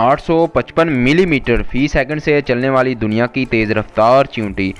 855 millimetre फी second से चलने वाली दुनिया की तेज़ रफ्तार चींटी।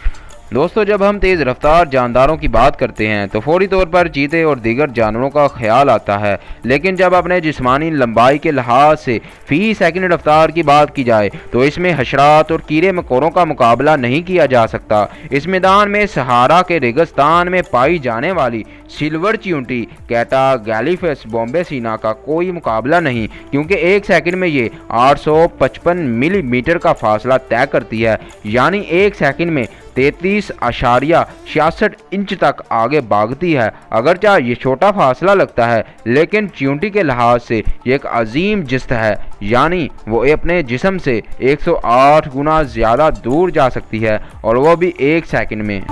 दोस्तों, जब हम तेज़ रफ्तार जानदारों की बात करते हैं तो फौरी तौर पर चीते और दीगर जानवरों का ख्याल आता है, लेकिन जब अपने जिस्मानी लंबाई के लिहाज से फ़ी सेकंड रफ्तार की बात की जाए तो इसमें हशरात और कीड़े मकोड़ों का मुकाबला नहीं किया जा सकता। इस मैदान में सहारा के रेगिस्तान में पाई जाने वाली सिल्वर चींटी कैटा गैलीफेस बॉम्बेसिना का कोई मुकाबला नहीं, क्योंकि एक सेकंड में ये 855 मिलीमीटर का फासला तय करती है, यानी एक सेकंड में 33.66 इंच तक आगे भागती है। अगरचे ये छोटा फासला लगता है, लेकिन चींटी के लिहाज से ये एक अजीम जिस्त है, यानी वो अपने जिस्म से 108 गुना ज़्यादा दूर जा सकती है, और वो भी एक सेकंड में।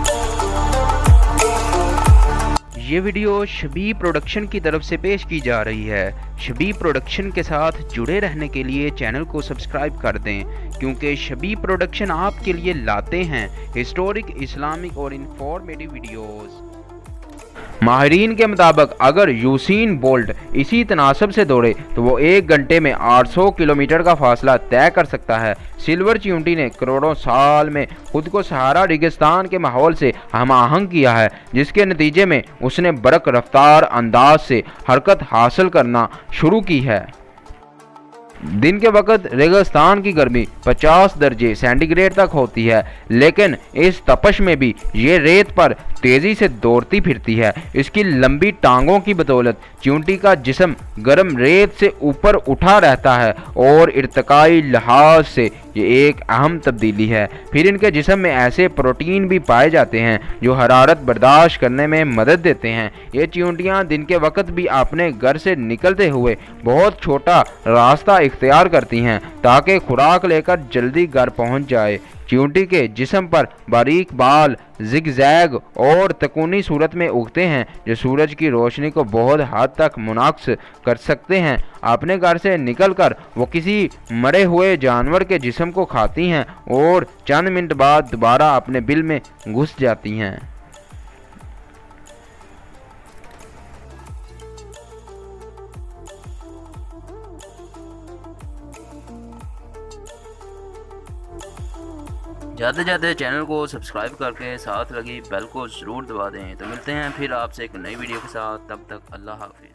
ये वीडियो शबी प्रोडक्शन की तरफ से पेश की जा रही है। शबी प्रोडक्शन के साथ जुड़े रहने के लिए चैनल को सब्सक्राइब कर दें, क्योंकि शबी प्रोडक्शन आपके लिए लाते हैं हिस्टोरिक, इस्लामिक और इंफॉर्मेटिव वीडियोस। माहिरीन के मुताबिक अगर यूसीन बोल्ट इसी तनासब से दौड़े तो वो 1 घंटे में 800 किलोमीटर का फासला तय कर सकता है। सिल्वर चींटी ने करोड़ों साल में खुद को सहारा रेगिस्तान के माहौल से हम आहंग किया है, जिसके नतीजे में उसने बरक रफ्तार अंदाज से हरकत हासिल करना शुरू की है। दिन के वक्त रेगिस्तान की गर्मी 50 दर्जे सेंटीग्रेड तक होती है, लेकिन इस तपश में भी ये रेत पर तेज़ी से दौड़ती फिरती है। इसकी लंबी टांगों की बदौलत चींटी का जिस्म गर्म रेत से ऊपर उठा रहता है, और इर्तिकाई लिहाज से ये एक अहम तब्दीली है। फिर इनके जिस्म में ऐसे प्रोटीन भी पाए जाते हैं जो हरारत बर्दाश्त करने में मदद देते हैं। ये चींटियाँ दिन के वक्त भी अपने घर से निकलते हुए बहुत छोटा रास्ता इख्तियार करती हैं, ताकि खुराक लेकर जल्दी घर पहुंच जाए। चींटी के जिस्म पर बारीक बाल जिगजैग और तकूनी सूरत में उगते हैं, जो सूरज की रोशनी को बहुत हद तक मुनाक्स कर सकते हैं। अपने घर से निकलकर वो किसी मरे हुए जानवर के जिस्म को खाती हैं और चंद मिनट बाद दोबारा अपने बिल में घुस जाती हैं। ज़्यादा से ज़्यादा चैनल को सब्सक्राइब करके साथ लगी बेल को ज़रूर दबा दें। तो मिलते हैं फिर आपसे एक नई वीडियो के साथ, तब तक अल्लाह हाफ़िज़।